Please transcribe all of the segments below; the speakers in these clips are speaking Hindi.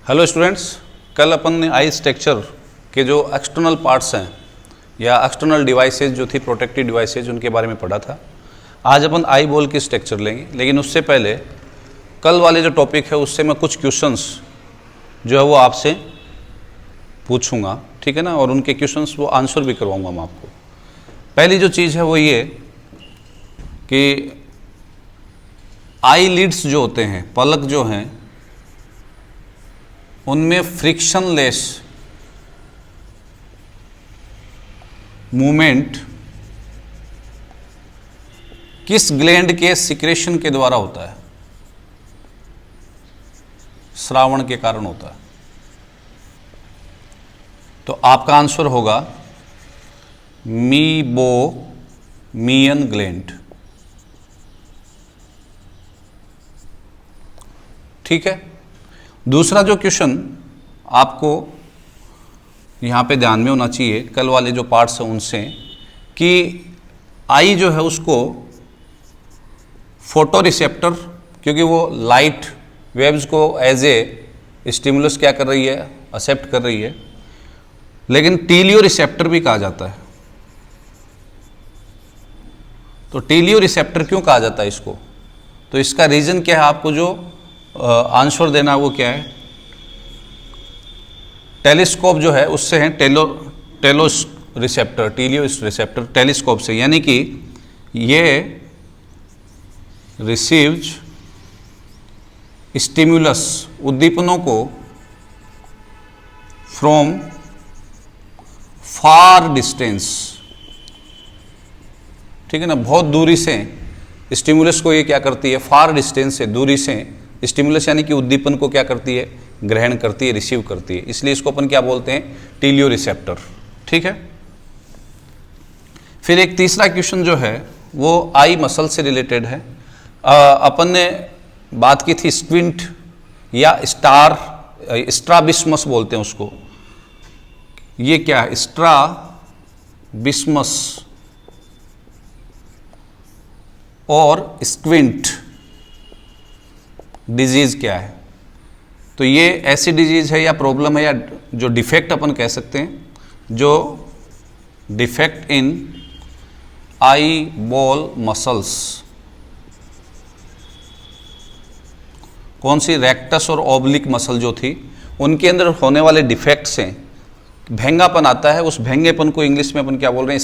हेलो स्टूडेंट्स, कल अपन ने आई स्ट्रक्चर के जो एक्सटर्नल पार्ट्स हैं या एक्सटर्नल डिवाइसेज जो थी प्रोटेक्टिव डिवाइसेज उनके बारे में पढ़ा था। आज अपन आई बॉल की स्ट्रक्चर लेंगे, लेकिन उससे पहले कल वाले जो टॉपिक है उससे मैं कुछ क्वेश्चंस जो है वो आपसे पूछूंगा, ठीक है ना, और उनके क्वेश्चंस वो आंसर भी करवाऊंगा मैं आपको। पहली जो चीज़ है वो ये कि आई लिड्स जो होते हैं, पलक जो हैं, उनमें फ्रिक्शनलेस मूवमेंट किस ग्लैंड के सिक्रेशन के द्वारा होता है? श्रावण के कारण होता है। तो आपका आंसर होगा मीबोमियन ग्लैंड। ठीक है। दूसरा जो क्वेश्चन आपको यहाँ पे ध्यान में होना चाहिए कल वाले जो पार्ट्स हैं उनसे, कि आई जो है उसको फोटो रिसेप्टर, क्योंकि वो लाइट वेव्स को एज ए स्टिमुलस क्या कर रही है, एक्सेप्ट कर रही है, लेकिन टीलियो रिसेप्टर भी कहा जाता है। तो टीलियो रिसेप्टर क्यों कहा जाता है इसको? तो इसका रीजन क्या है, आपको जो आंसर देना वो क्या है? टेलीस्कोप जो है उससे है टेलोस रिसेप्टर, टीलियो रिसेप्टर टेलीस्कोप से, यानी कि ये रिसीव्स स्टिमुलस, उद्दीपनों को फ्रॉम फार डिस्टेंस, ठीक है ना, बहुत दूरी से स्टिमुलस को ये क्या करती है, फार डिस्टेंस से, दूरी से स्टिमुलस यानी कि उद्दीपन को क्या करती है, ग्रहण करती है, रिसीव करती है। इसलिए इसको अपन क्या बोलते हैं, टीलियो रिसेप्टर। ठीक है। फिर एक तीसरा क्वेश्चन जो है वो आई मसल से रिलेटेड है। अपन ने बात की थी स्क्विंट या स्ट्राबिस्मस बोलते हैं उसको। ये क्या है? स्ट्राबिस्मस और स्क्विंट डिजीज क्या है? तो ये ऐसी डिजीज है या प्रॉब्लम है या जो डिफेक्ट अपन कह सकते हैं, जो defect in eye ball muscles. कौन सी? रेक्टस और ओब्लिक मसल जो थी उनके अंदर होने वाले डिफेक्ट्स हैं। भेंगापन आता है, उस भेंगेपन को इंग्लिश में अपन क्या बोल रहे हैं,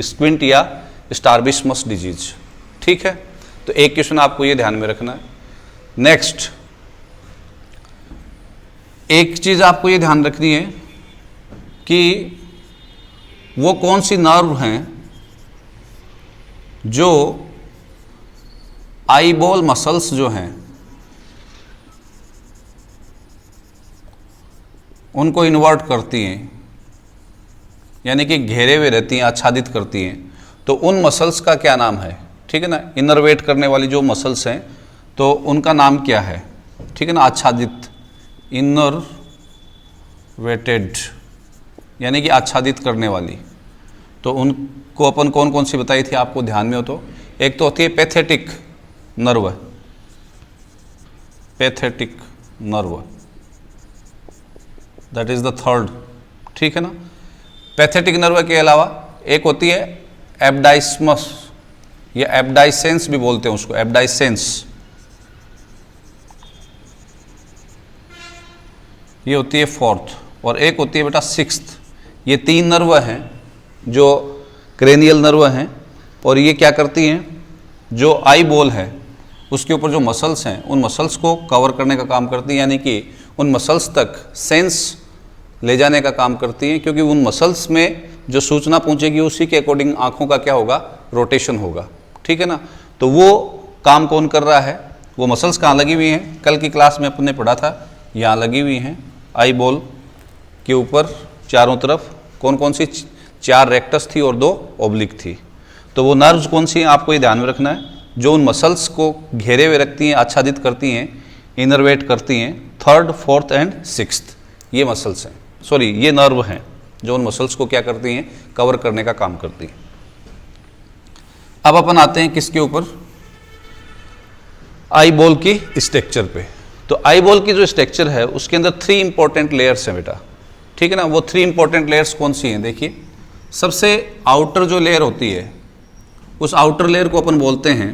स्क्विंट या स्ट्राबिस्मस डिजीज। ठीक है। तो एक क्वेश्चन आपको ये ध्यान में रखना है। नेक्स्ट एक चीज आपको ये ध्यान रखनी है कि वो कौन सी नर्व हैं जो आईबॉल मसल्स जो हैं उनको इन्वर्ट करती हैं, यानी कि घेरे हुए रहती हैं, आच्छादित करती हैं। तो उन मसल्स का क्या नाम है? ठीक है ना, इनरवेट करने वाली जो मसल्स हैं तो उनका नाम क्या है? ठीक है ना, आच्छादित, इनरवेटेड यानी कि आच्छादित करने वाली। तो उनको अपन कौन कौन सी बताई थी, आपको ध्यान में हो तो? एक तो होती है pathetic nerve, pathetic nerve, that is the third. ठीक है ना। पैथेटिक नर्व के अलावा एक होती है एब्डाइसमस या एब्डाइसेंस भी बोलते हैं उसको, एब्डाइसेंस। ये होती है फोर्थ, और एक होती है बेटा सिक्स्थ। ये तीन नर्व हैं जो क्रेनियल नर्व हैं, और ये क्या करती हैं, जो आई बॉल है उसके ऊपर जो मसल्स हैं उन मसल्स को कवर करने का काम करती हैं, यानी कि उन मसल्स तक सेंस ले जाने का काम करती हैं, क्योंकि उन मसल्स में जो सूचना पहुंचेगी उसी के अकॉर्डिंग आंखों का क्या होगा, रोटेशन होगा। ठीक है ना। तो वो काम कौन कर रहा है? वो मसल्स कहाँ लगी हुई हैं? कल की क्लास में अपन ने पढ़ा था, यहाँ लगी हुई हैं आई बॉल के ऊपर चारों तरफ। कौन कौन सी? 4 रेक्टस थी और 2 ओब्लिक थी। तो वो नर्व्स कौन सी हैं, आपको ये ध्यान में रखना है, जो उन मसल्स को घेरे हुए रखती हैं, आच्छादित करती हैं, इनरवेट करती हैं। 3rd, 4th एंड 6th ये मसल्स हैं, सॉरी ये नर्व हैं जो उन मसल्स को क्या करती हैं, कवर करने का काम करती हैं। अब अपन आते हैं किसके ऊपर, आई बॉल की स्ट्रक्चर पे। तो तो आई बॉल की जो स्ट्रक्चर है उसके अंदर 3 इंपॉर्टेंट लेयर्स हैं बेटा, ठीक है ना। वो 3 इंपॉर्टेंट लेयर्स कौन सी हैं? देखिए, सबसे आउटर जो लेयर होती है उस आउटर लेयर को अपन बोलते हैं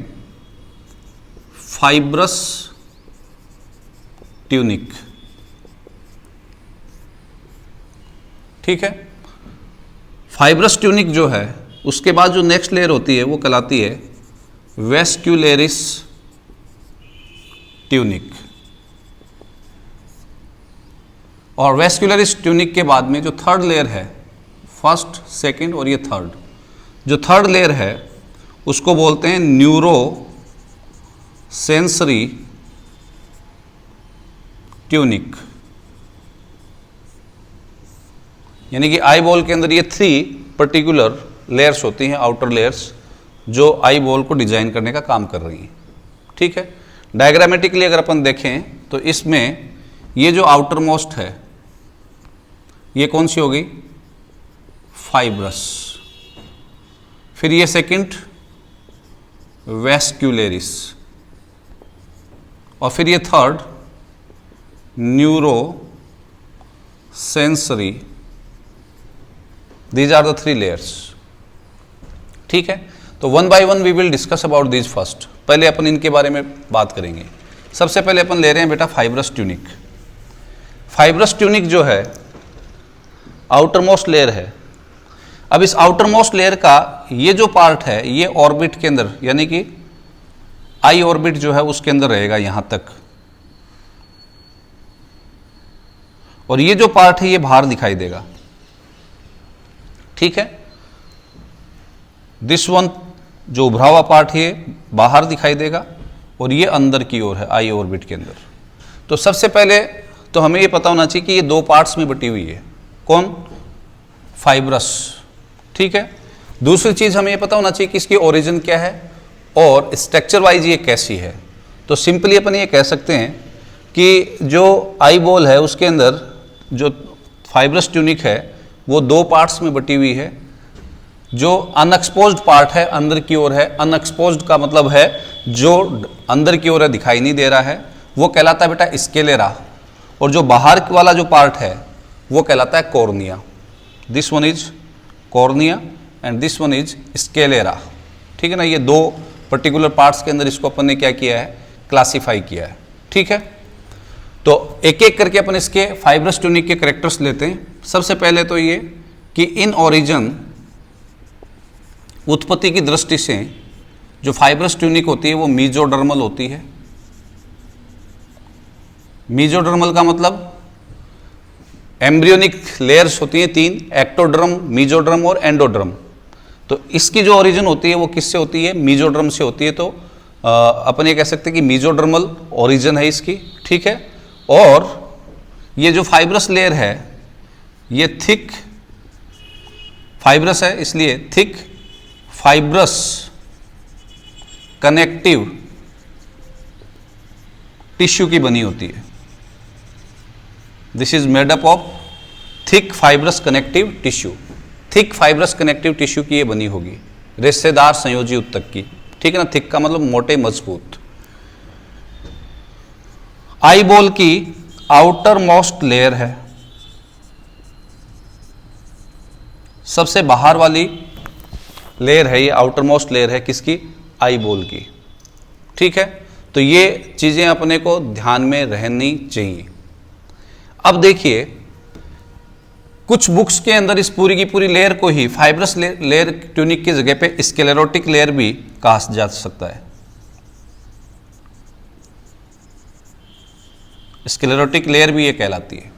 फाइब्रस ट्यूनिक, ठीक है। फाइब्रस ट्यूनिक जो है, उसके बाद जो नेक्स्ट लेयर होती है वो कहलाती है वेस्क्यूलेरिस ट्यूनिक, और वेस्क्यूलेरिस ट्यूनिक के बाद में जो थर्ड लेयर है, फर्स्ट, सेकंड और ये थर्ड, जो थर्ड लेयर है उसको बोलते हैं न्यूरो सेंसरी ट्यूनिक। यानी कि आई बॉल के अंदर ये 3 पर्टिकुलर लेयर्स होती हैं, आउटर लेयर्स, जो आई बॉल को डिजाइन करने का काम कर रही हैं, ठीक है। डायग्रामेटिकली अगर अपन देखें तो इसमें ये जो आउटर मोस्ट है ये कौन सी हो गई? फाइब्रस। फिर ये सेकंड वेस्क्यूलेरिस, और फिर ये third neuro sensory. These are the 3 layers, ठीक है। तो 1 by 1 we will discuss about these first. पहले अपन इनके बारे में बात करेंगे। सबसे पहले अपन ले रहे हैं बेटा फाइब्रस ट्यूनिक। फाइब्रस ट्यूनिक जो है आउटर मोस्ट लेयर है। अब इस आउटर मोस्ट लेयर का ये जो पार्ट है ये ऑर्बिट के अंदर, यानी कि आई ऑर्बिट जो है उसके अंदर रहेगा यहां तक, और ये जो पार्ट है ये बाहर दिखाई देगा, ठीक है। दिस वन जो उभरा हुआ पार्ट है बाहर दिखाई देगा, और ये अंदर की ओर है आई ऑर्बिट के अंदर। तो सबसे पहले तो हमें ये पता होना चाहिए कि ये 2 पार्ट्स में बटी हुई है। कौन? फाइब्रस, ठीक है। दूसरी चीज हमें ये पता होना चाहिए कि इसकी ओरिजिन क्या है और स्ट्रक्चर वाइज ये कैसी है। तो सिंपली अपन ये कह सकते हैं कि जो आई बॉल है उसके अंदर जो फाइब्रस ट्यूनिक है वो 2 पार्ट्स में बटी हुई है। जो अनएक्सपोज्ड पार्ट है अंदर की ओर है, अनएक्सपोज्ड का मतलब है जो अंदर की ओर है, दिखाई नहीं दे रहा है, वो कहलाता है बेटा स्केलेरा, और जो बाहर वाला जो पार्ट है वो कहलाता है cornea. This one is cornea and this one is sclera, ठीक है ना। ये 2 पर्टिकुलर पार्ट्स के अंदर इसको अपन ने क्या किया है? क्लासिफाई किया है, ठीक है। तो एक एक करके अपन इसके फाइब्रस ट्यूनिक के कैरेक्टर्स लेते हैं। सबसे पहले तो ये कि इन ओरिजिन, उत्पत्ति की दृष्टि से जो फाइब्रस ट्यूनिक होती है वो मीजोडर्मल होती है। मीजोडर्मल का मतलब एम्ब्रियोनिक लेयर्स होती हैं 3, एक्टोडर्म, मीजोडर्म और एंडोडर्म। तो इसकी जो ओरिजिन होती है वो किससे होती है? मीजोडर्म से होती है। तो अपन ये कह सकते हैं कि मीजोडर्मल ओरिजिन है इसकी, ठीक है। और ये जो फाइब्रस लेयर है ये थिक फाइब्रस है, इसलिए थिक फाइब्रस कनेक्टिव टिश्यू की बनी होती है। This is made up of thick fibrous connective tissue. Thick fibrous connective tissue की ये बनी होगी, रेशेदार संयोजी उत्तक की, ठीक है ना। थिक का मतलब मोटे, मजबूत। आई बॉल की आउटर मोस्ट लेयर है, सबसे बाहर वाली लेयर है ये, आउटर मोस्ट लेयर है किसकी? आई बॉल की, ठीक है। तो ये चीजें अपने को ध्यान में रहनी चाहिए। अब देखिए, कुछ बुक्स के अंदर इस पूरी की पूरी लेयर को ही फाइब्रस लेयर ट्यूनिक की जगह पे स्क्लेरोटिक लेयर भी कहा जा सकता है। स्क्लेरोटिक लेयर भी ये कहलाती है।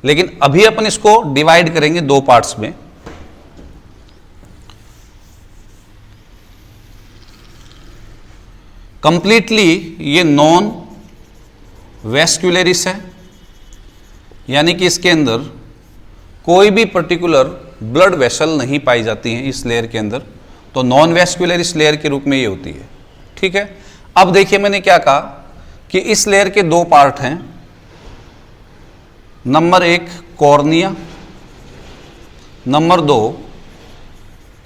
लेकिन अभी अपन इसको डिवाइड करेंगे 2 पार्ट्स में। कंप्लीटली ये नॉन वेस्क्यूलरिस है, यानी कि इसके अंदर कोई भी पर्टिकुलर ब्लड वेसल नहीं पाई जाती है इस लेयर के अंदर। तो नॉन वेस्क्यूलरिस लेयर के रूप में ये होती है, ठीक है। अब देखिए मैंने क्या कहा कि इस लेयर के 2 पार्ट हैं। नंबर 1 कॉर्निया, नंबर 2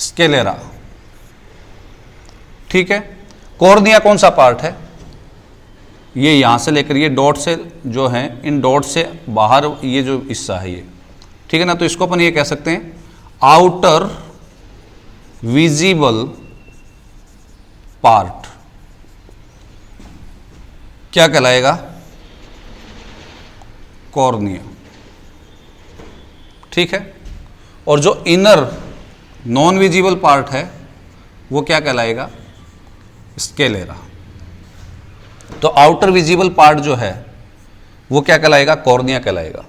स्केलेरा, ठीक है। कॉर्निया कौन सा पार्ट है? ये यहाँ से लेकर ये डॉट से जो है, इन डॉट से बाहर ये जो हिस्सा है ये, ठीक है ना, तो इसको अपन ये कह सकते हैं आउटर विजिबल पार्ट क्या कहलाएगा? कॉर्निया, ठीक है। और जो इनर नॉन विजिबल पार्ट है वो क्या कहलाएगा? स्केलेरा। तो आउटर विजिबल पार्ट जो है वो क्या कहलाएगा? कॉर्निया कहलाएगा।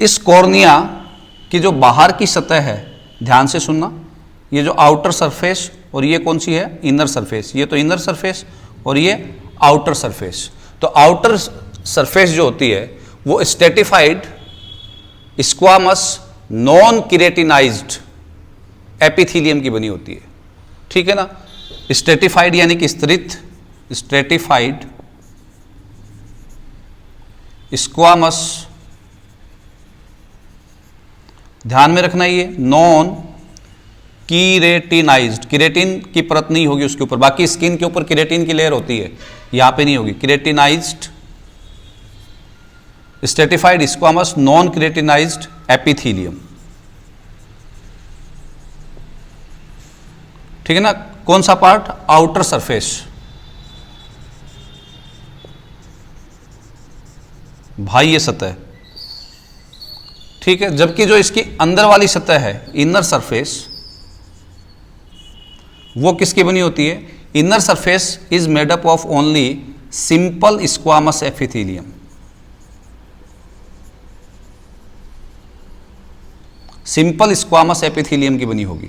इस कॉर्निया की जो बाहर की सतह है, ध्यान से सुनना, ये जो आउटर सरफेस और ये कौन सी है? Inner surface. ये तो इनर सरफेस और ये आउटर सरफेस। तो आउटर सरफेस जो होती है वो स्ट्रेटिफाइड स्क्वामस नॉन किरेटिनाइज्ड एपिथेलियम की बनी होती है, ठीक है ना। स्ट्रेटिफाइड यानी कि स्तरित, स्ट्रेटिफाइड स्क्वामस, ध्यान में रखना ये नॉन किरेटिनाइज्ड, किरेटिन की परत नहीं होगी उसके ऊपर, बाकी स्किन के ऊपर किरेटिन की लेयर होती है, यहां पे नहीं होगी। किरेटिनाइज्ड स्ट्रेटिफाइड स्क्वामस नॉन किरेटिनाइज्ड एपिथेलियम, ठीक है ना। कौन सा पार्ट? Outer surface. बाह्य सतह, ठीक है। जबकि जो इसकी अंदर वाली सतह है, इनर सरफेस, वो किसकी बनी होती है? Inner surface is made up of only simple squamous epithelium. Simple squamous epithelium की बनी होगी,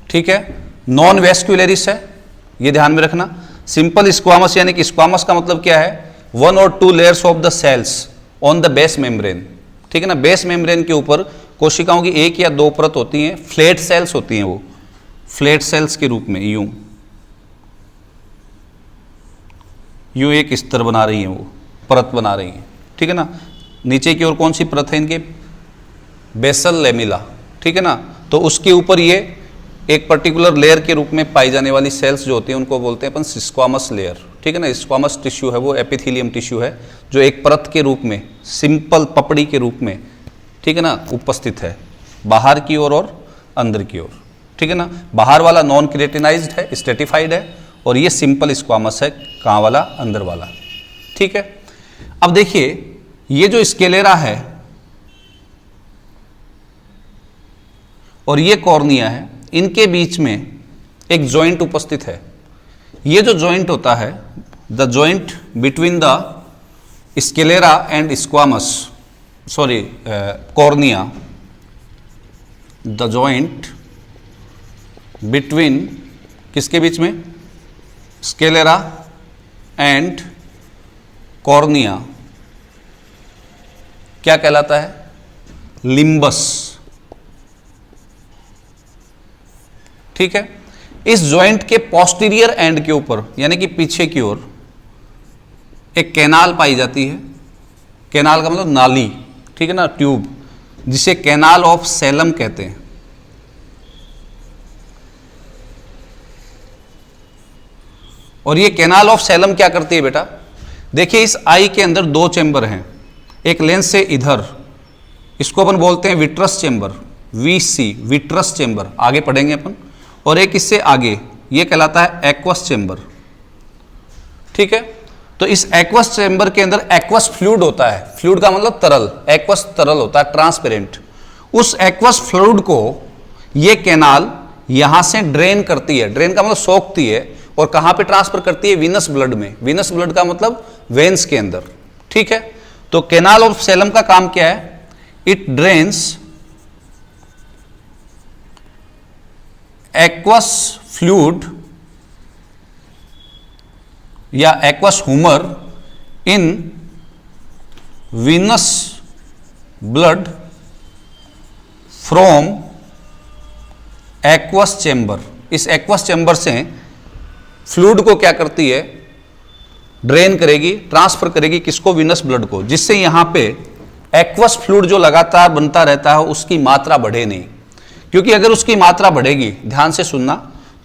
ठीक है। नॉन वेस्क्युलरिस है, ये ध्यान में रखना। सिंपल स्क्वामस यानी कि स्क्वामस का मतलब क्या है? 1 और 2 layers of the cells on the base membrane, ठीक है ना। बेस मेम्ब्रेन के ऊपर कोशिकाओं की 1 या 2 परत होती हैं, फ्लैट सेल्स होती हैं, वो फ्लैट सेल्स के रूप में यूं एक स्तर बना रही हैं, वो परत बना रही हैं, ठीक है ना। नीचे की ओर कौन सी परत है इनके? बेसल लेमिला, ठीक है ना। तो उसके ऊपर ये एक पर्टिकुलर लेयर के रूप में पाई जाने वाली सेल्स जो होती हैं उनको बोलते हैं अपन स्क्वामस लेयर, ठीक है ना। स्क्वामस टिश्यू है वो एपिथेलियम टिश्यू है जो एक परत के रूप में, सिंपल पपड़ी के रूप में, ठीक है ना, उपस्थित है बाहर की ओर और अंदर की ओर, ठीक है ना। बाहर वाला नॉन किरेटिनाइज्ड है, स्ट्रेटिफाइड है, और ये सिंपल स्क्वामस है, कहाँ वाला? अंदर वाला, ठीक है। अब देखिए ये जो स्केलेरा है और ये कॉर्निया है, इनके बीच में एक जॉइंट उपस्थित है। ये जो जॉइंट होता है, the joint between the sclera and squamous, sorry cornea, the joint between, किसके बीच में? स्केलेरा एंड कॉर्निया क्या कहलाता है? लिम्बस, ठीक है। इस जॉइंट के पोस्टीरियर एंड के ऊपर यानी कि पीछे की ओर एक कैनाल पाई जाती है। कैनाल का मतलब नाली, ठीक है ना, ट्यूब, जिसे कैनाल ऑफ सैलम कहते हैं। और ये कैनाल ऑफ सैलम क्या करती है बेटा? देखिए इस आई के अंदर 2 चेंबर हैं, एक लेंस से इधर, इसको अपन बोलते हैं vitreous chamber, VC, vitreous chamber, आगे पढ़ेंगे अपन। और एक इससे आगे, ये कहलाता है एक्वस चेंबर, ठीक है। तो इस एक्वस चेंबर के अंदर एक्वस फ्लूइड होता है, फ्लूइड का मतलब तरल, एक्वस तरल होता है, ट्रांसपेरेंट। उस एक्वस फ्लूइड को ये कैनाल यहां से ड्रेन करती है, ड्रेन का मतलब सोखती है, और कहां पे ट्रांसफर करती है? वीनस ब्लड में। वीनस ब्लड का मतलब वेन्स के अंदर, ठीक है। तो कैनाल ऑफ सैलम का काम क्या है? इट ड्रेन्स एक्वस फ्लूइड या aqueous humour in venous blood from aqueous chamber. इस एक्वस चेंबर से फ्लूइड को क्या करती है? ड्रेन करेगी, ट्रांसफर करेगी, किसको? वीनस ब्लड को, जिससे यहां पे एक्वस फ्लूइड जो लगातार बनता रहता है उसकी मात्रा बढ़े नहीं। क्योंकि अगर उसकी मात्रा बढ़ेगी, ध्यान से सुनना,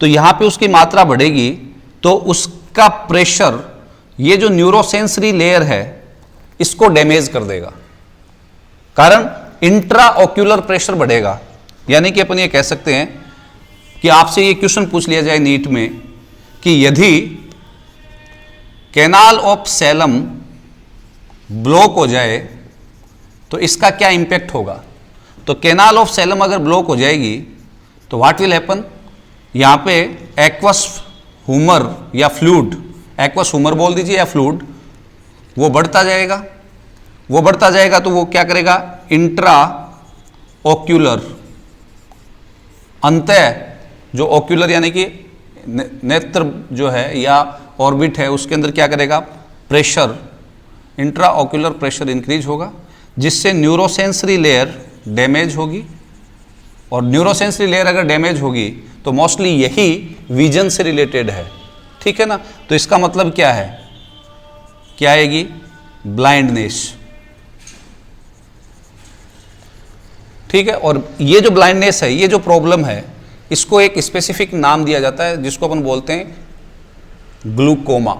तो यहां पे उसकी मात्रा बढ़ेगी तो उसका प्रेशर, ये जो न्यूरोसेंसरी लेयर है इसको डैमेज कर देगा, कारण इंट्रा ऑक्यूलर प्रेशर बढ़ेगा। यानी कि अपन ये कह सकते हैं कि आपसे ये क्वेश्चन पूछ लिया जाए नीट में कि यदि कैनाल ऑफ सैलम ब्लॉक हो जाए तो इसका क्या इंपैक्ट होगा। तो कैनाल ऑफ सैलम अगर ब्लॉक हो जाएगी तो व्हाट विल हैपन, यहां पे एक्वस ह्यूमर या फ्लूइड, एक्वस ह्यूमर बोल दीजिए या फ्लूइड, वो बढ़ता जाएगा। वो बढ़ता जाएगा तो वो क्या करेगा, इंट्रा ऑक्यूलर, अंतः जो ऑक्यूलर यानी कि नेत्र जो है या ऑर्बिट है उसके अंदर क्या करेगा, pressure, intra ocular pressure increase होगा, जिससे न्यूरोसेंसरी लेयर डैमेज होगी। और न्यूरोसेंसरी लेयर अगर डैमेज होगी तो मोस्टली यही विजन से रिलेटेड है, ठीक है ना। तो इसका मतलब क्या है, क्या आएगी, ब्लाइंडनेस, ठीक है। और ये जो ब्लाइंडनेस है, ये जो प्रॉब्लम है, इसको एक स्पेसिफिक नाम दिया जाता है जिसको अपन बोलते हैं ग्लूकोमा।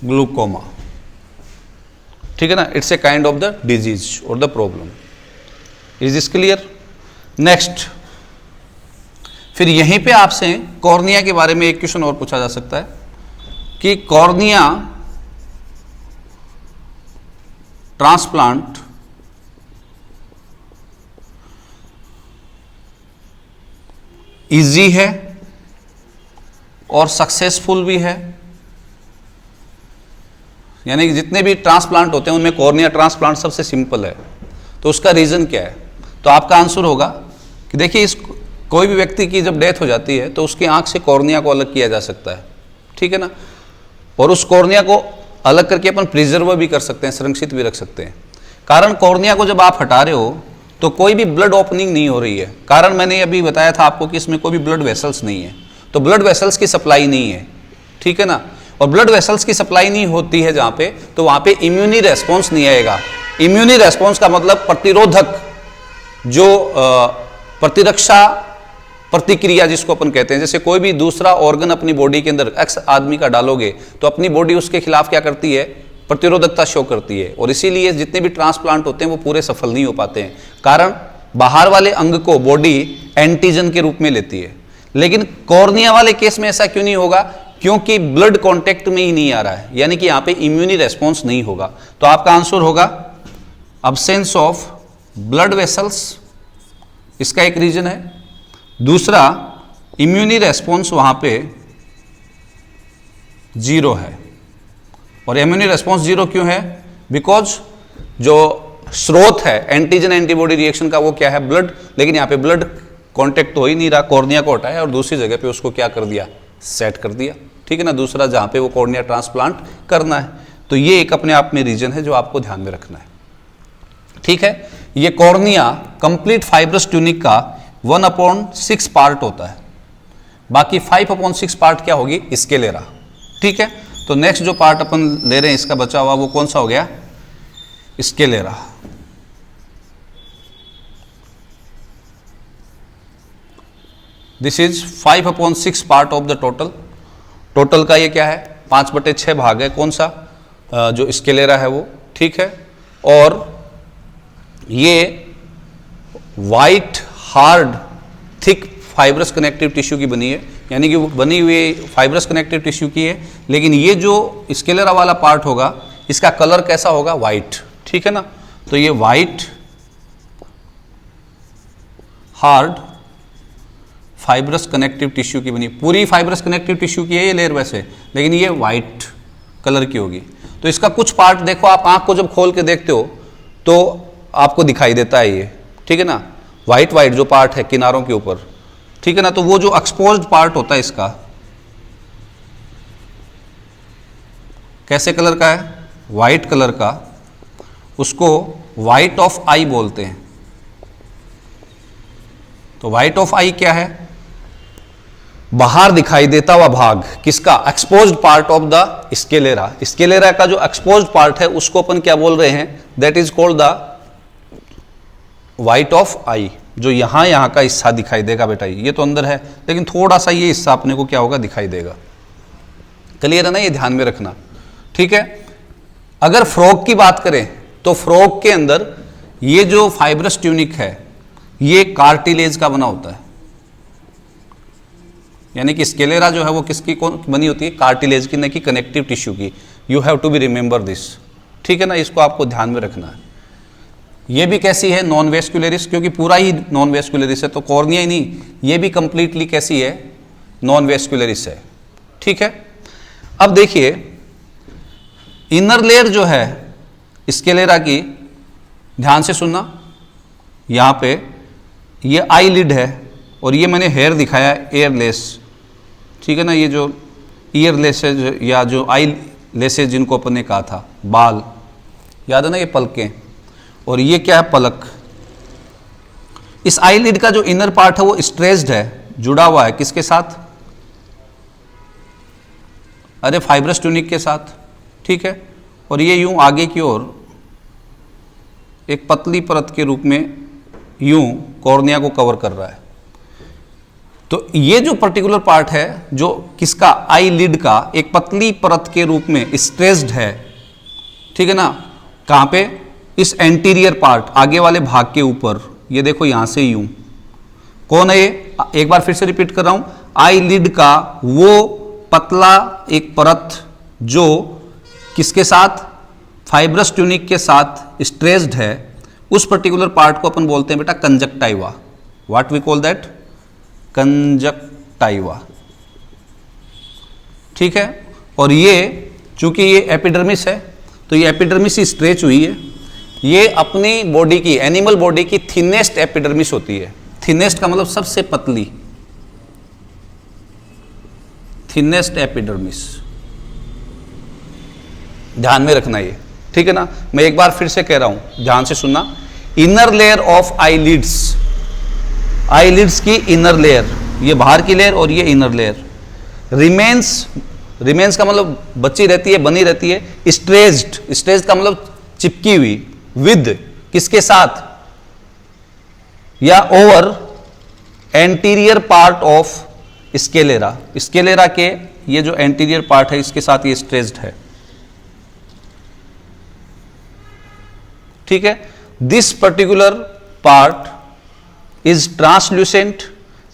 ग्लूकोमा, ठीक है ना। It's a kind of the disease और the problem. Is this clear. Next, फिर यहीं पे आपसे कॉर्निया के बारे में एक क्वेश्चन और पूछा जा सकता है कि कॉर्निया ट्रांसप्लांट इजी है और सक्सेसफुल भी है, यानी कि जितने भी ट्रांसप्लांट होते हैं उनमें कॉर्निया ट्रांसप्लांट सबसे सिंपल है। तो उसका रीजन क्या है, तो आपका आंसर होगा कि देखिए, इस कोई भी व्यक्ति की जब डेथ हो जाती है तो उसकी आंख से कॉर्निया को अलग किया जा सकता है, ठीक है ना। और उस कॉर्निया को अलग करके अपन प्रिजर्व भी कर सकते हैं, संरक्षित भी रख सकते हैं। कारण कॉर्निया को जब आप हटा रहे हो तो कोई भी ब्लड ओपनिंग नहीं हो रही है, कारण मैंने अभी बताया था आपको कि इसमें कोई भी ब्लड वेसल्स नहीं है, तो ब्लड वेसल्स की सप्लाई नहीं है, ठीक है ना। और ब्लड वेसल्स की सप्लाई नहीं होती है जहां पे, तो वहां पे इम्यूनी रेस्पॉन्स नहीं आएगा। इम्यूनी रेस्पॉन्स का मतलब प्रतिरोधक, जो प्रतिरक्षा प्रतिक्रिया जिसको अपन कहते हैं, जैसे कोई भी दूसरा ऑर्गन अपनी बॉडी के अंदर एक्स आदमी का डालोगे तो अपनी बॉडी उसके खिलाफ क्या करती है, प्रतिरोधकता शो करती है। और इसीलिए जितने भी ट्रांसप्लांट होते हैं वो पूरे सफल नहीं हो पाते हैं, कारण बाहर वाले अंग को बॉडी एंटीजन के रूप में लेती है। लेकिन कॉर्निया वाले केस में ऐसा क्यों नहीं होगा, क्योंकि ब्लड कांटेक्ट में ही नहीं आ रहा है, यानी कि यहां पे इम्यूनी रेस्पॉन्स नहीं होगा। तो आपका आंसर होगा अब्सेंस ऑफ ब्लड वेसल्स, इसका एक रीजन है। दूसरा, इम्यूनी रेस्पॉन्स वहां पे जीरो है। और इम्यूनी रेस्पॉन्स जीरो क्यों है, बिकॉज जो स्रोत है एंटीजन एंटीबॉडी रिएक्शन का वो क्या है, ब्लड। लेकिन यहाँ पे ब्लड कांटेक्ट तो हो ही नहीं रहा, कॉर्निया को हटाया और दूसरी जगह पे उसको क्या कर दिया, सेट कर दिया, ठीक है ना, दूसरा जहां पे वो कॉर्निया ट्रांसप्लांट करना है। तो ये एक अपने आप में रीजन है जो आपको ध्यान में रखना है, ठीक है। ये कॉर्निया कंप्लीट फाइब्रस ट्यूनिक का 1/6 पार्ट होता है, बाकी 5/6 पार्ट क्या होगी, स्केलेरा, ठीक है। तो नेक्स्ट जो पार्ट अपन ले रहे हैं इसका बचा हुआ वो कौन सा हो गया, sclera. This is 5/6 part of the total. Total का ये क्या है, 5/6 भाग है, कौन सा, जो स्केलेरा है वो, ठीक है। और ये white hard thick fibrous connective tissue की बनी है, यानी कि वो बनी हुई फाइब्रस कनेक्टिव टिश्यू की है। लेकिन ये जो स्केलेरा वाला पार्ट होगा इसका कलर कैसा होगा, वाइट, ठीक है ना। तो ये white hard fibrous connective tissue की बनी, पूरी फाइब्रस कनेक्टिव टिश्यू की है ये लेयर वैसे, लेकिन ये वाइट कलर की होगी। तो इसका कुछ पार्ट देखो, आप आंख को जब खोल के देखते हो तो आपको दिखाई देता है ये, ठीक है ना, वाइट वाइट जो पार्ट है किनारों के ऊपर, ठीक है ना। तो वो जो एक्सपोज्ड पार्ट होता है इसका कैसे कलर का है, वाइट कलर का, उसको वाइट ऑफ आई बोलते हैं। तो वाइट ऑफ आई क्या है, बाहर दिखाई देता हुआ भाग किसका, exposed part of the sclera. Sclera का जो एक्सपोज्ड पार्ट है उसको अपन क्या बोल रहे हैं, that is called the white of eye. जो यहाँ का हिस्सा दिखाई देगा बेटा, ये तो अंदर है लेकिन थोड़ा सा ये हिस्सा अपने को क्या होगा, दिखाई देगा। क्लियर है ना, ये ध्यान में रखना, ठीक है। अगर फ्रॉग की बात करें तो फ्रॉग के अंदर ये जो फाइब्रस ट्यूनिक है ये कार्टिलेज का बना होता है, यानी कि स्केलेरा जो है वो किसकी कौन बनी होती है, कार्टिलेज की, न कि कनेक्टिव टिश्यू की। You have to be remember this, ठीक है ना, इसको आपको ध्यान में रखना है। ये भी कैसी है, नॉन वेस्कुलरिस, क्योंकि पूरा ही नॉन वेस्कुलरिस है, तो कॉर्निया ही नहीं, ये भी कंप्लीटली कैसी है, नॉन वेस्कुलरिस है, ठीक है। अब देखिए इनर लेयर जो है स्केलेरा की, ध्यान से सुनना, यहां पे ये आई लिड है और ये मैंने हेयर दिखाया एयरलेस, ठीक है ना। ये जो ईयर लेसेज या जो आई लेसेज जिनको अपन ने कहा था, बाल याद है ना, ये पलकें, और ये क्या है, पलक। इस आई लिड का जो इनर पार्ट है वो स्ट्रेस्ड है, जुड़ा हुआ है किसके साथ, अरे फाइब्रस ट्यूनिक के साथ, ठीक है। और ये यूं आगे की ओर एक पतली परत के रूप में यूं कॉर्निया को कवर कर रहा है। तो ये जो पर्टिकुलर पार्ट है जो किसका, आई लिड का, एक पतली परत के रूप में स्ट्रेस्ड है, ठीक है ना। कहां पे, इस एंटीरियर पार्ट, आगे वाले भाग के ऊपर, ये देखो यहां से यूं, कौन है ये, एक बार फिर से रिपीट कर रहा हूं, आई लिड का वो पतला एक परत जो किसके साथ, फाइब्रस ट्यूनिक के साथ स्ट्रेस्ड है, उस पर्टिकुलर पार्ट को अपन बोलते हैं बेटा conjunctiva. What we call that, conjunctiva, ठीक है। और ये चूंकि ये एपिडर्मिस है तो ये एपिडर्मिस ही स्ट्रेच हुई है, ये अपनी बॉडी की, एनिमल बॉडी की थिनेस्ट एपिडर्मिस होती है। थिनेस्ट का मतलब सबसे पतली, थिनेस्ट एपिडर्मिस, ध्यान में रखना ये, ठीक है ना। मैं एक बार फिर से कह रहा हूं, ध्यान से सुनना, inner layer of eyelids, eyelids की इनर लेयर, ये बाहर की लेयर और ये इनर लेयर, रिमेन्स का मतलब बची रहती है, बनी रहती है, स्ट्रेस्ड का मतलब चिपकी हुई, विद किसके साथ, या over anterior part of sclera, sclera के ये जो एंटीरियर पार्ट है इसके साथ ये स्ट्रेस्ड है, ठीक है। This particular part is translucent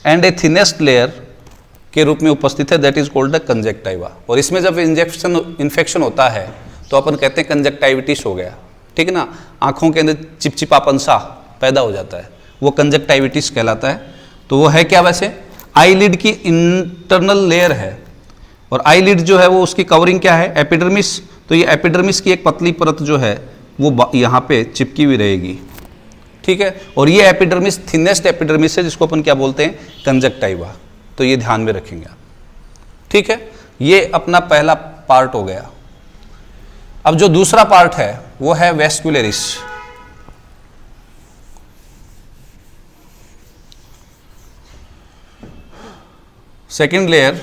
and A thinnest layer के रूप में उपस्थित है, that is called the conjunctiva. और इसमें जब इन्फेक्शन होता है तो अपन कहते हैं कंजक्टाइविटिस हो गया, ठीक है ना, आंखों के अंदर चिपचिपापन सा पैदा हो जाता है, वो कंजक्टाइविटिस कहलाता है। तो वो है क्या, वैसे आईलिड की इंटरनल लेयर है, और आईलिड जो है वो उसकी कवरिंग क्या है, एपिडर्मिस। तो ये एपिडर्मिस की एक पतली परत जो है वो यहाँ पे चिपकी हुई रहेगी, ठीक है। और ये एपिडर्मिस थिनेस्ट एपिडर्मिस है जिसको अपन क्या बोलते हैं, कंजक्टाइवा। तो ये ध्यान में रखेंगे आप, ठीक है। ये अपना पहला पार्ट हो गया। अब जो दूसरा पार्ट है वो है vascularis. Second layer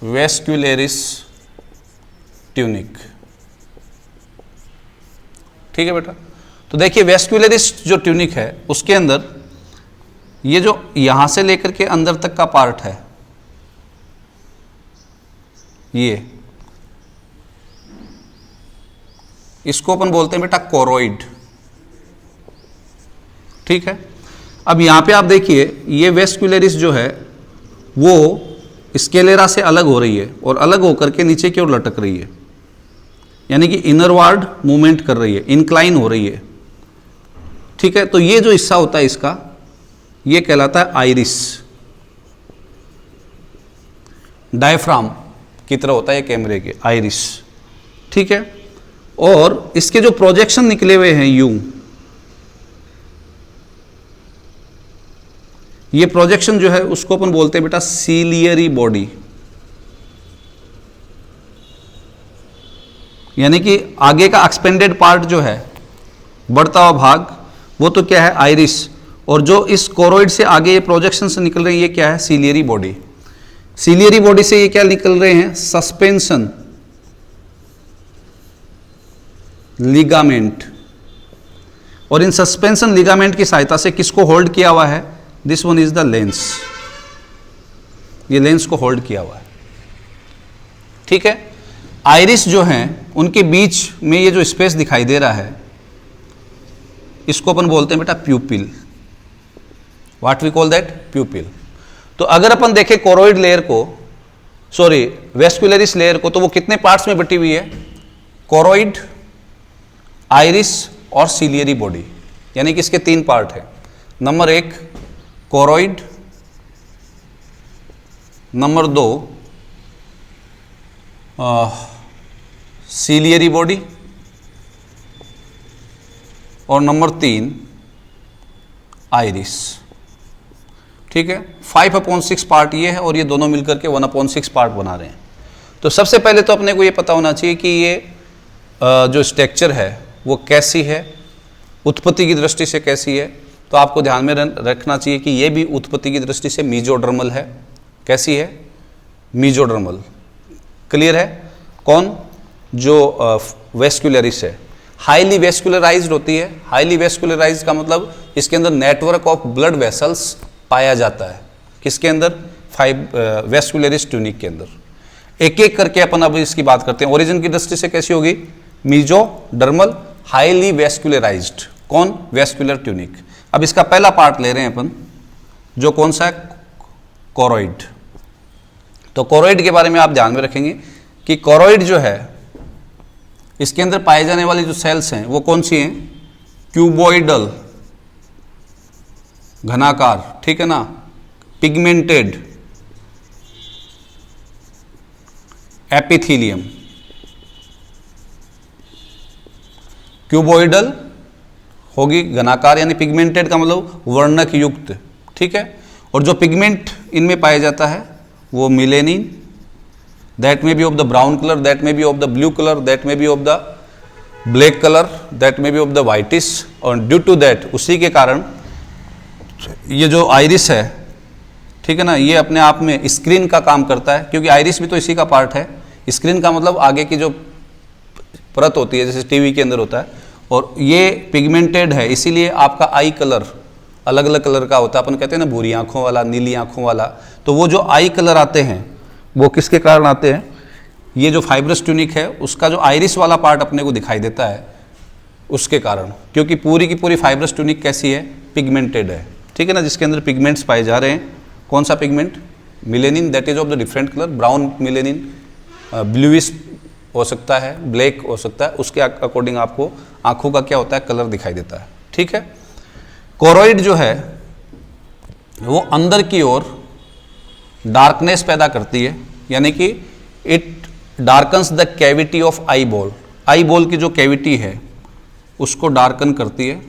vascularis tunic, ठीक है बेटा। तो देखिए वेस्कुलरिस जो ट्यूनिक है उसके अंदर ये जो यहां से लेकर के अंदर तक का पार्ट है, ये इसको अपन बोलते हैं बेटा कोरोइड, ठीक है। अब यहां पे आप देखिए ये वेस्कुलरिस जो है वो स्केलेरा से अलग हो रही है और अलग होकर के नीचे की ओर लटक रही है, यानी कि इनरवार्ड मूवमेंट कर रही है, इंक्लाइन हो रही है, ठीक है। तो ये जो हिस्सा होता है इसका ये कहलाता है आइरिस, डायफ्राम की तरह होता है कैमरे के, आइरिस, ठीक है। और इसके जो प्रोजेक्शन निकले हुए हैं यूं, ये प्रोजेक्शन जो है उसको अपन बोलते हैं बेटा सीलियरी बॉडी, यानी कि आगे का एक्सपेंडेड पार्ट जो है, बढ़ता हुआ भाग, वो तो क्या है, आइरिस। और जो इस कोरोइड से आगे ये प्रोजेक्शन से निकल रहे हैं ये क्या है, सीलियरी बॉडी। सीलियरी बॉडी से ये क्या निकल रहे हैं, सस्पेंशन लिगामेंट, और इन सस्पेंशन लिगामेंट की सहायता से किसको होल्ड किया हुआ है? This one is the lens, ये लेंस को होल्ड किया हुआ है, ठीक है। आइरिस जो हैं उनके बीच में ये जो स्पेस दिखाई दे रहा है इसको अपन बोलते हैं बेटा pupil. What we call that? Pupil. तो अगर अपन देखें कोरोइड लेयर को, सॉरी वेस्कुलरिस लेयर को, तो वो कितने पार्ट्स में बटी हुई है? कोरोइड, आइरिस और सीलियरी बॉडी, यानी कि इसके 3 पार्ट है। Number 1 choroid, number 2 ciliary body और नंबर 3 आइरिस, ठीक है। 5/6 पार्ट ये है और ये दोनों मिलकर के 1/6 पार्ट बना रहे हैं। तो सबसे पहले तो अपने को ये पता होना चाहिए कि ये जो स्ट्रक्चर है वो कैसी है, उत्पत्ति की दृष्टि से कैसी है। तो आपको ध्यान में रखना चाहिए कि ये भी उत्पत्ति की दृष्टि से मीजोडर्मल है। कैसी है? मीजोडर्मल। क्लियर है? कौन? जो वेस्कुलरिस है, हाईली वेस्कुलराइज्ड होती है। हाईली वेस्कुलराइज्ड का मतलब इसके अंदर नेटवर्क ऑफ ब्लड वेसल्स पाया जाता है। किसके अंदर? वेस्कुलरिस ट्यूनिक के अंदर। एक एक करके अपन अब इसकी बात करते हैं। ओरिजिन की दृष्टि से कैसी होगी? Mesodermal, highly vascularized. कौन? Vascular tunic. अब इसका पहला पार्ट ले रहे हैं अपन, जो कौन सा है? कोरोइड। तो कोरोइड के बारे में आप ध्यान में रखेंगे कि कोरोइड जो है इसके अंदर पाए जाने वाली जो सेल्स हैं वो कौन सी हैं? क्यूबॉइडल, घनाकार, ठीक है ना, पिगमेंटेड, एपिथीलियम। क्यूबॉइडल होगी घनाकार, यानी पिगमेंटेड का मतलब वर्णक युक्त, ठीक है। और जो पिगमेंट इनमें पाया जाता है वो melanin, that may be of the brown color, that may be of the blue color, that may be of the black color, that may be of the whitish, और due to that, उसी के कारण ये जो आइरिस है, ठीक है ना, ये अपने आप में स्क्रीन का काम करता है, क्योंकि आइरिस भी तो इसी का पार्ट है। स्क्रीन का मतलब आगे की जो परत होती है, जैसे टीवी के अंदर होता है, और ये पिगमेंटेड है, इसीलिए आपका आई कलर अलग अलग कलर का होता है। अपन कहते हैं ना भूरी आंखों वाला, नीली आंखों वाला। तो वो जो आई कलर आते हैं वो किसके कारण आते हैं? ये जो फाइब्रस ट्यूनिक है उसका जो आइरिस वाला पार्ट अपने को दिखाई देता है उसके कारण, क्योंकि पूरी की पूरी फाइब्रस ट्यूनिक कैसी है? पिगमेंटेड है, ठीक है ना, जिसके अंदर पिगमेंट्स पाए जा रहे हैं। कौन सा pigment? Melanin, that is of the different colour, brown melanin, bluish हो सकता है, ब्लैक हो सकता है, उसके अकॉर्डिंग आपको आंखों का क्या होता है? कलर दिखाई देता है, ठीक है। कोरोइड जो है वो अंदर की ओर डार्कनेस पैदा करती है, यानी कि it darkens the cavity of eyeball. Eyeball की जो कैविटी है उसको डार्कन करती है,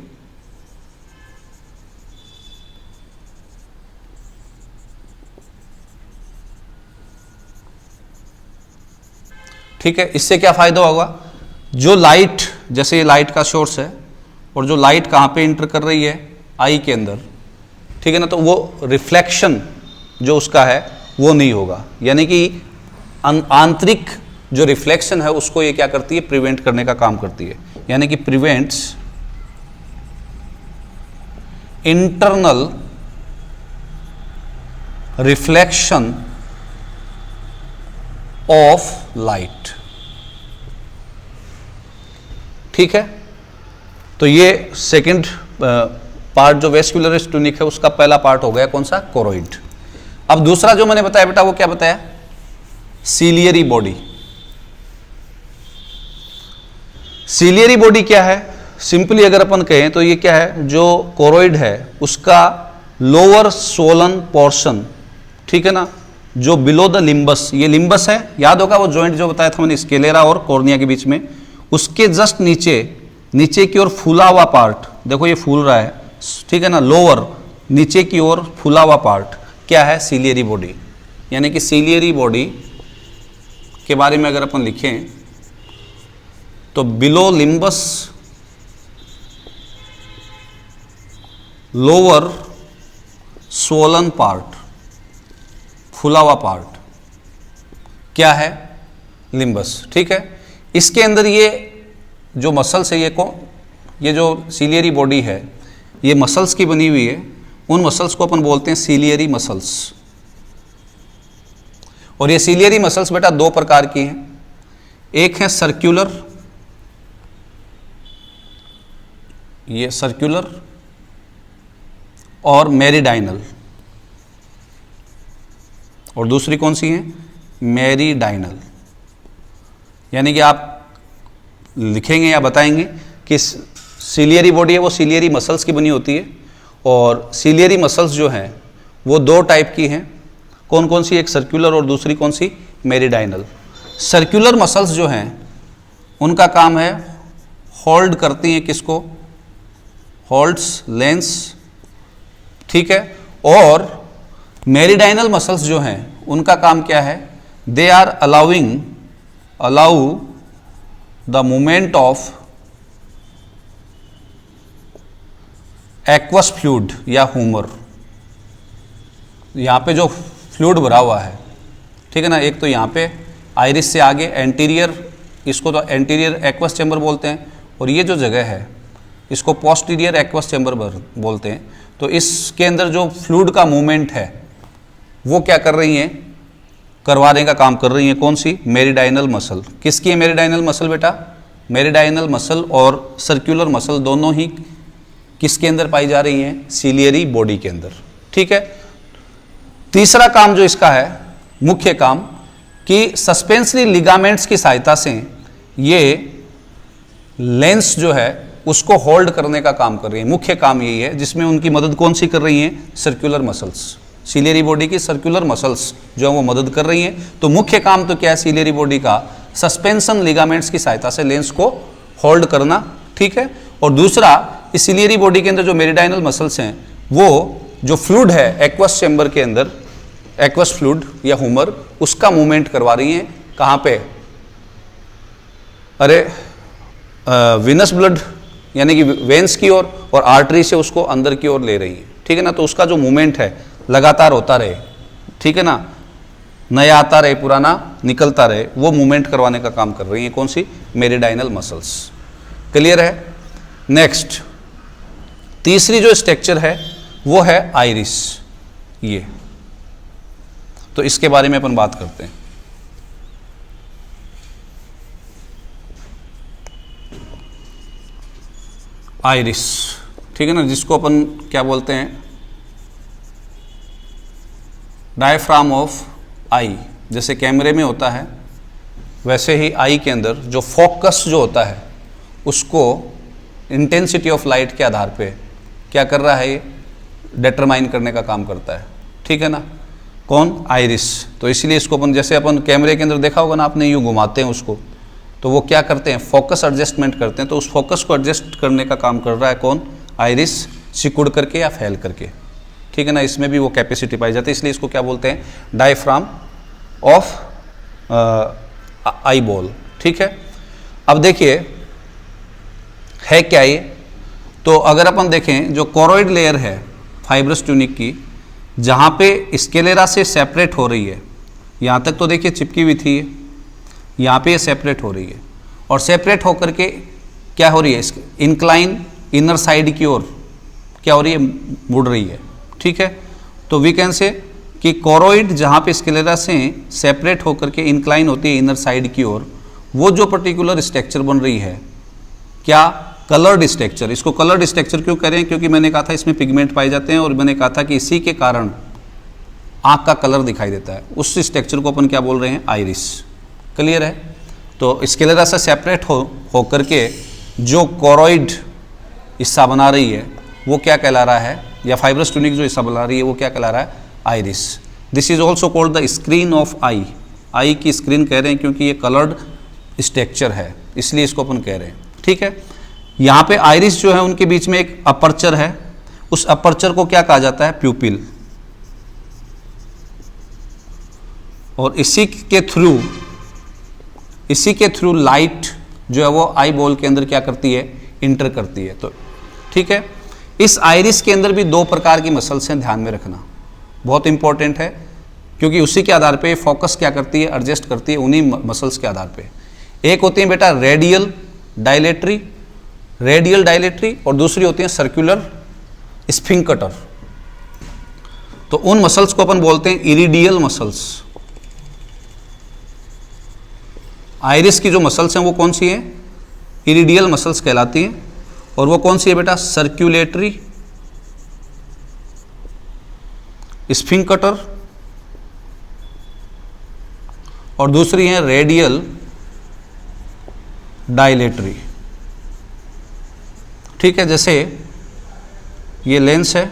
ठीक है। इससे क्या फायदा होगा? जो लाइट, जैसे ये लाइट का सोर्स है और जो लाइट कहाँ पे इंटर कर रही है? आई के अंदर, ठीक है ना, तो वो रिफ्लेक्शन जो उसका है वो नहीं होगा, यानी कि आंतरिक जो रिफ्लेक्शन है उसको ये क्या करती है? प्रिवेंट करने का काम करती है, यानी कि prevents internal reflection of light, ठीक है। तो ये सेकंड पार्ट जो वेस्कुलरिस ट्यूनिक है उसका पहला पार्ट हो गया, कौन सा? कोरोइड। अब दूसरा जो मैंने बताया बेटा वो क्या बताया? Ciliary body. सीलियरी बॉडी क्या है? सिंपली अगर अपन कहें तो ये क्या है? जो कोरोइड है उसका लोअर सोलन पोर्शन, ठीक है ना, जो बिलो द लिम्बस, ये लिम्बस है, याद होगा वो जॉइंट जो बताया था मैंने स्केलेरा और कॉर्निया के बीच में, उसके जस्ट नीचे की ओर फूला हुआ पार्ट, देखो ये फूल रहा है, ठीक है ना, लोअर नीचे की ओर फूला हुआ पार्ट क्या है? Ciliary body. यानी कि सीलियरी बॉडी के बारे में अगर अपन लिखें तो below limbus lower swollen part, फूला हुआ पार्ट क्या है? लिम्बस, ठीक है। इसके अंदर ये जो मसल्स है ये जो सीलियरी बॉडी है ये मसल्स की बनी हुई है, उन मसल्स को अपन बोलते हैं सीलियरी मसल्स। और ये सीलियरी मसल्स बेटा दो प्रकार की हैं, एक है सर्कुलर, ये सर्कुलर, और मेरिडाइनल, और दूसरी कौन सी है, मेरिडाइनल। यानी कि आप लिखेंगे या बताएंगे कि सीलियरी बॉडी है वो सीलियरी मसल्स की बनी होती है, और सीलियरी मसल्स जो हैं वो दो टाइप की हैं। कौन कौन सी, एक सर्कुलर और दूसरी कौन सी, मेरिडाइनल। सर्कुलर मसल्स जो हैं उनका काम है होल्ड करती हैं किसको, होल्ड्स लेंस, ठीक है। और मेरिडाइनल मसल्स जो हैं उनका काम क्या है, they are allow the movement of aqueous fluid या ह्यूमर। यहाँ पे जो फ्लूइड भरा हुआ है, ठीक है ना, एक तो यहाँ पे आइरिस से आगे एंटीरियर, इसको तो एंटीरियर एक्वस चैम्बर बोलते हैं, और ये जो जगह है इसको पोस्टीरियर एक्वस चैम्बर बोलते हैं। तो इसके अंदर जो फ्लूइड का मूवमेंट है वो क्या कर रही हैं, करवाने का काम कर रही हैं कौन सी, मेरिडाइनल मसल। किसकी है मेरिडाइनल मसल बेटा, मेरिडाइनल मसल और सर्कुलर मसल दोनों ही किसके अंदर पाई जा रही हैं, सीलियरी बॉडी के अंदर, ठीक है। तीसरा काम जो इसका है, मुख्य काम, कि सस्पेंसरी लिगामेंट्स की सहायता से ये लेंस जो है उसको होल्ड करने का काम कर रही है। मुख्य काम यही है, जिसमें उनकी मदद कौन सी कर रही हैं, सर्कुलर मसल्स, सीलियरी बॉडी की सर्कुलर मसल्स जो है वो मदद कर रही हैं। तो मुख्य काम तो क्या है सीलियरी बॉडी का, सस्पेंशन लिगामेंट्स की सहायता से लेंस को होल्ड करना, ठीक है। और दूसरा, इस सीलियरी बॉडी के अंदर जो मेरिडाइनल मसल्स हैं वो जो फ्लूइड है एक्वस चैम्बर के अंदर, एक्वस फ्लूइड या ह्यूमर, उसका मूवमेंट करवा रही हैं। कहाँ पे, अरे विनस ब्लड यानी कि वेंस की ओर, और आर्टरी से उसको अंदर की ओर ले रही है, ठीक है ना। तो उसका जो मूवमेंट है लगातार होता रहे, ठीक है ना, नया आता रहे पुराना निकलता रहे, वो मूवमेंट करवाने का काम कर रही है कौन सी, मेरिडाइनल मसल्स। क्लियर है। नेक्स्ट, तीसरी जो स्ट्रक्चर है वो है आइरिस। ये तो इसके बारे में अपन बात करते हैं। आइरिस, ठीक है ना, जिसको अपन क्या बोलते हैं, डायफ्राम ऑफ आई। जैसे कैमरे में होता है वैसे ही आई के अंदर जो फोकस जो होता है उसको इंटेंसिटी ऑफ लाइट के आधार पे क्या कर रहा है, ये डिटरमाइन करने का काम करता है, ठीक है ना। कौन, आइरिस। तो इसलिए इसको अपन, जैसे अपन कैमरे के अंदर देखा होगा ना आपने, यूँ घुमाते हैं उसको, तो वो क्या करते हैं, फोकस एडजस्टमेंट करते हैं। तो उस फोकस को एडजस्ट करने का काम कर रहा है कौन, आइरिस, सिकुड़ करके या फैल करके, ठीक है ना। इसमें भी वो कैपेसिटी पाई जाती है, इसलिए इसको क्या बोलते हैं, डायफ्राम ऑफ आई बॉल, ठीक है। अब देखिए है क्या ये, तो अगर अपन देखें जो कोरोइड लेयर है फाइब्रस ट्यूनिक की, जहाँ पे स्केलेरा से सेपरेट हो रही है, यहाँ तक तो देखिए चिपकी हुई थी, यहाँ पे ये सेपरेट हो रही है, और सेपरेट होकर के क्या हो रही है, इंक्लाइन इनर साइड की ओर क्या हो रही है, मुड़ रही है, ठीक है। तो वी कैन से कि कोरोइड जहाँ पे स्केलेरा से सेपरेट होकर के इंक्लाइन होती है इनर साइड की ओर, वो जो पर्टिकुलर स्ट्रक्चर बन रही है, क्या, कलर्ड स्ट्रक्चर। इसको कलर्ड स्ट्रक्चर क्यों कह रहे हैं, क्योंकि मैंने कहा था इसमें पिगमेंट पाए जाते हैं, और मैंने कहा था कि इसी के कारण आँख का कलर दिखाई देता है। उस स्ट्रक्चर को अपन क्या बोल रहे हैं, आइरिस। क्लियर है। तो स्केलेरा से सेपरेट हो करके जो कोरोइड हिस्सा बना रही है वो क्या कहला रहा है, या फाइब्रस ट्यूनिक जो हिस्सा बना रही है वो क्या कहला रहा है, iris. This is also called the screen of eye. Eye की स्क्रीन कह रहे हैं क्योंकि ये कलर्ड स्ट्रक्चर है, इसलिए इसको अपन कह रहे हैं, ठीक है। यहाँ पे आइरिस जो है उनके बीच में एक अपर्चर है, उस अपर्चर को क्या कहा जाता है, प्यूपिल। और इसी के थ्रू लाइट जो है वो आई बॉल के अंदर क्या करती है, इंटर करती है। तो ठीक है, इस आइरिस के अंदर भी दो प्रकार की मसल्स हैं, ध्यान में रखना, बहुत इंपॉर्टेंट है, क्योंकि उसी के आधार पे फोकस क्या करती है, एडजस्ट करती है उन्हीं मसल्स के आधार पे। एक होती है बेटा रेडियल डायलेटरी। रेडियल डायलेटरी और दूसरी होती है सर्कुलर स्फिंक्टर। तो उन मसल्स को अपन बोलते हैं इरिडियल मसल्स। आइरिस की जो मसल्स हैं वो कौन सी हैं? इरिडियल मसल्स कहलाती हैं। और वो कौन सी है बेटा? सर्कुलेटरी स्फिंक्टर और दूसरी है रेडियल डायलेटरी। ठीक है, जैसे ये लेंस है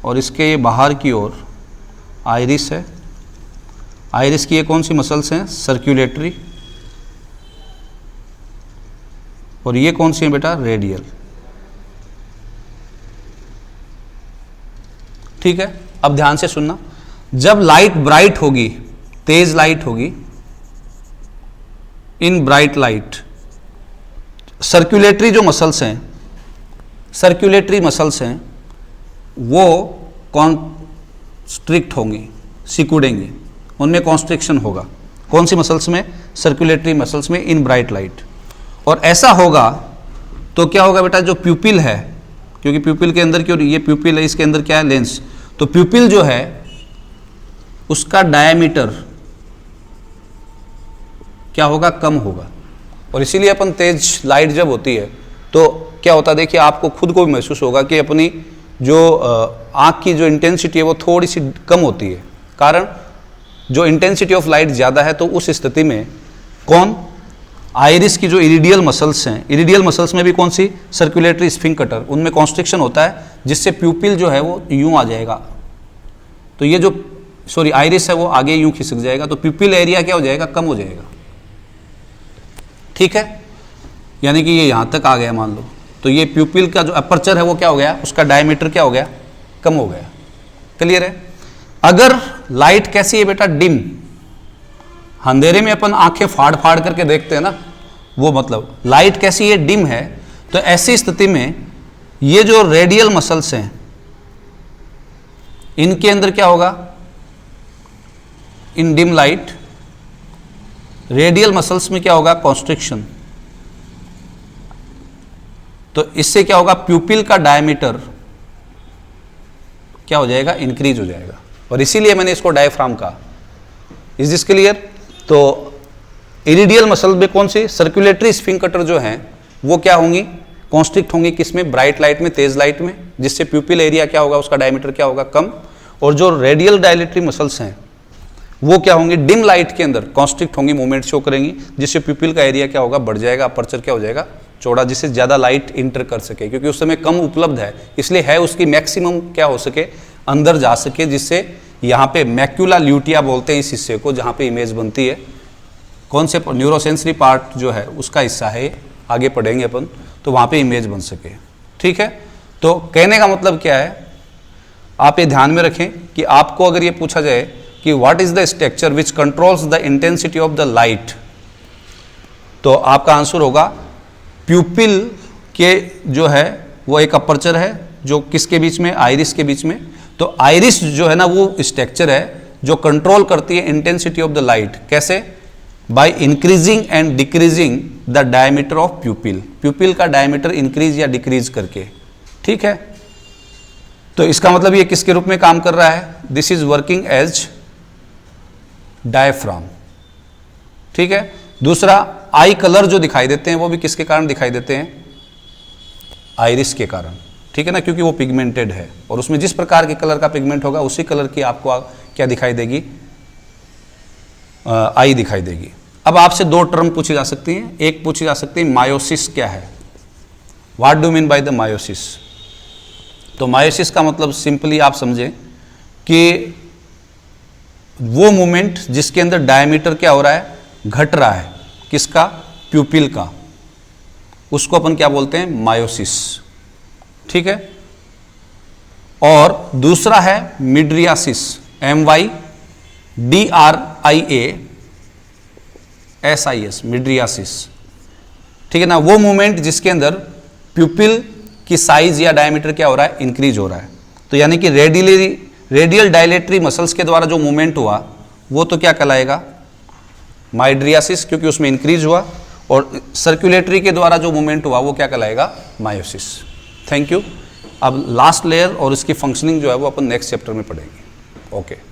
और इसके ये बाहर की ओर आइरिस है। आइरिस की ये कौन सी मसल्स हैं? सर्कुलेटरी। और ये कौन सी है बेटा? रेडियल। ठीक है, अब ध्यान से सुनना। जब लाइट ब्राइट होगी, तेज लाइट होगी, इन ब्राइट लाइट, सर्कुलेटरी जो मसल्स हैं, सर्कुलेटरी मसल्स हैं, वो कॉन्स्ट्रिक्ट होंगी, सिकुड़ेंगी, उनमें कॉन्स्ट्रिक्शन होगा। कौन सी मसल्स में? सर्कुलेटरी मसल्स में, इन ब्राइट लाइट। और ऐसा होगा तो क्या होगा बेटा? जो प्यूपिल है, क्योंकि प्यूपिल के अंदर, क्यों ये प्यूपिल है, इसके अंदर क्या है? लेंस। तो प्यूपिल जो है उसका डायमीटर क्या होगा? कम होगा। और इसीलिए अपन तेज लाइट जब होती है तो क्या होता है, देखिए आपको खुद को भी महसूस होगा कि अपनी जो आँख की जो इंटेंसिटी है वो थोड़ी सी कम होती है। कारण जो इंटेंसिटी ऑफ लाइट ज़्यादा है, तो उस स्थिति में कौन? आइरिस की जो इरिडियल मसल्स हैं, इरिडियल मसल्स में भी कौन सी? सर्कुलेटरी स्फिंक्टर, उनमें कॉन्स्ट्रिक्शन होता है, जिससे प्यूपिल जो है वो यूं आ जाएगा। तो ये जो आइरिस है वो आगे यूं खिसक जाएगा, तो प्यूपिल एरिया क्या हो जाएगा? कम हो जाएगा। ठीक है, यानी कि ये यहां तक आ गया मान लो, तो ये प्यूपिल का जो अपर्चर है वो क्या हो गया? उसका डायमीटर क्या हो गया? कम हो गया। क्लियर है? अगर लाइट कैसी है बेटा? डिम। अंधेरे में अपन आंखें फाड़ फाड़ करके देखते हैं ना, वो मतलब लाइट कैसी है? डिम है। तो ऐसी स्थिति में ये जो रेडियल मसल्स हैं, इनके अंदर क्या होगा? इन डिम लाइट रेडियल मसल्स में क्या होगा? कॉन्स्ट्रिक्शन। तो इससे क्या होगा? प्यूपिल का डायमीटर क्या हो जाएगा? इंक्रीज हो जाएगा। और इसीलिए मैंने इसको डायफ्राम कहा। Is this clear? तो इरिडियल मसल में कौन सी? सर्कुलेटरी स्फिंक्टर जो हैं वो क्या होंगी? कॉन्स्ट्रिक्ट होंगी। किसमें? ब्राइट लाइट में, तेज लाइट में, जिससे प्यूपिल एरिया क्या होगा? उसका डायमीटर क्या होगा? कम। और जो रेडियल डायलेटरी मसल्स हैं वो क्या होंगी? डिम लाइट के अंदर कॉन्स्ट्रिक्ट होंगी, मूवमेंट शो करेंगी, जिससे प्यूपिल का एरिया क्या होगा? बढ़ जाएगा, अपर्चर क्या हो जाएगा? चौड़ा, जिससे ज़्यादा लाइट इंटर कर सके, क्योंकि उस समय कम उपलब्ध है, इसलिए है उसकी मैक्सिमम क्या हो सके? अंदर जा सके, जिससे यहाँ पे मैक्यूला ल्यूटिया बोलते हैं इस हिस्से को, जहाँ पे इमेज बनती है। कौन से? न्यूरोसेंसरी पार्ट जो है उसका हिस्सा है, आगे पढ़ेंगे अपन, तो वहाँ पे इमेज बन सके। ठीक है, तो कहने का मतलब क्या है, आप ये ध्यान में रखें कि आपको अगर ये पूछा जाए कि what is the structure which controls the intensity of the light, तो आपका आंसर होगा प्यूपिल के जो है वो एक अपर्चर है, जो किसके बीच में? आइरिस के बीच में। तो आइरिस जो है ना वो स्ट्रक्चर है जो कंट्रोल करती है इंटेंसिटी ऑफ द लाइट। कैसे? By increasing and decreasing the diameter of प्यूपिल, प्यूपिल का डायमीटर इंक्रीज या डिक्रीज करके। ठीक है, तो इसका मतलब ये किसके रूप में काम कर रहा है? This is working as diaphragm. ठीक है, दूसरा आई कलर जो दिखाई देते हैं वो भी किसके कारण दिखाई देते हैं? आइरिस के कारण। ठीक है ना, क्योंकि वो पिगमेंटेड है और उसमें जिस प्रकार के कलर का पिगमेंट होगा उसी कलर की आपको क्या दिखाई देगी? आई दिखाई देगी। अब आपसे दो टर्म पूछी जा सकती हैं। एक पूछी जा सकती है मायोसिस क्या है? What do mean by the miosis? तो मायोसिस का मतलब सिंपली आप समझें कि वो मूवमेंट जिसके अंदर डायमीटर क्या हो रहा है? घट रहा है। किसका? प्यूपिल का। उसको अपन क्या बोलते हैं? मायोसिस। ठीक है, और दूसरा है मिड्रियासिस, MYDRIASIS, मिड्रियासिस। ठीक है ना, वो मूवमेंट जिसके अंदर प्यूपिल की साइज या डायमीटर क्या हो रहा है? इंक्रीज हो रहा है। तो यानी कि रेडियल डायलेटरी मसल्स के द्वारा जो मूवमेंट हुआ वो तो क्या कहलाएगा? माइड्रियासिस, क्योंकि उसमें इंक्रीज हुआ। और सर्कुलेटरी के द्वारा जो मूवमेंट हुआ वो क्या कहलाएगा, मायोसिस। Thank you. अब लास्ट लेयर और इसकी फंक्शनिंग जो है वो अपन नेक्स्ट चैप्टर में पढ़ेंगे। ओके।